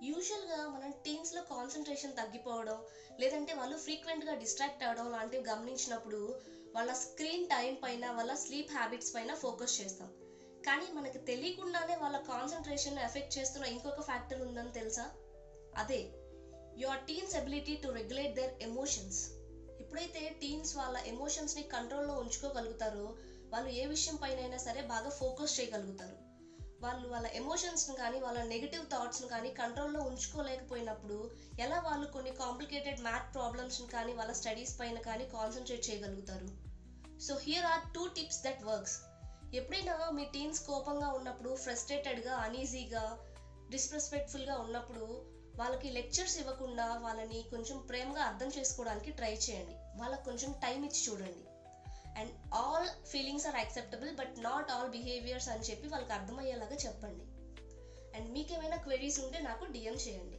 యూజువల్గా మనం టీన్స్లో కాన్సన్ట్రేషన్ తగ్గిపోవడం, లేదంటే వాళ్ళు ఫ్రీక్వెంట్గా డిస్ట్రాక్ట్ అవ్వడం లాంటివి గమనించినప్పుడు వాళ్ళ స్క్రీన్ టైం పైన, వాళ్ళ స్లీప్ హ్యాబిట్స్ పైన ఫోకస్ చేస్తాం. కానీ మనకు తెలియకుండానే వాళ్ళ కాన్సన్ట్రేషన్ ఎఫెక్ట్ చేస్తున్న ఇంకొక ఫ్యాక్టర్ ఉందని తెలుసా? అదే your teens ability to regulate there emotions. ఎప్పుడైతే టీన్స్ వాళ్ళ ఎమోషన్స్ని కంట్రోల్లో ఉంచుకోగలుగుతారో వాళ్ళు ఏ విషయం పైన సరే బాగా ఫోకస్ చేయగలుగుతారు. వాళ్ళు వాళ్ళ ఎమోషన్స్ని కానీ, వాళ్ళ నెగిటివ్ థాట్స్ని కానీ కంట్రోల్లో ఉంచుకోలేకపోయినప్పుడు ఎలా వాళ్ళు కొన్ని కాంప్లికేటెడ్ మ్యాథ్ ప్రాబ్లమ్స్ని కానీ, వాళ్ళ స్టడీస్ పైన కానీ కాన్సన్ట్రేట్ చేయగలుగుతారు. So here are 2 tips that works. ఎప్పుడైనా మీ టీన్స్ కోపంగా ఉన్నప్పుడు, ఫ్రస్ట్రేటెడ్గా, అనీజీగా, డిస్రెస్పెక్ట్ఫుల్గా ఉన్నప్పుడు వాళ్ళకి లెక్చర్స్ ఇవ్వకుండా వాళ్ళని కొంచెం ప్రేమగా అర్థం చేసుకోవడానికి ట్రై చేయండి. వాళ్ళకి కొంచెం టైం ఇచ్చి చూడండి. And all feelings are acceptable but not all behaviours అని చెప్పి వాళ్ళకి అర్థమయ్యేలాగా చెప్పండి. అండ్ మీకేమైనా క్వెరీస్ ఉంటే నాకు డిఎం చేయండి.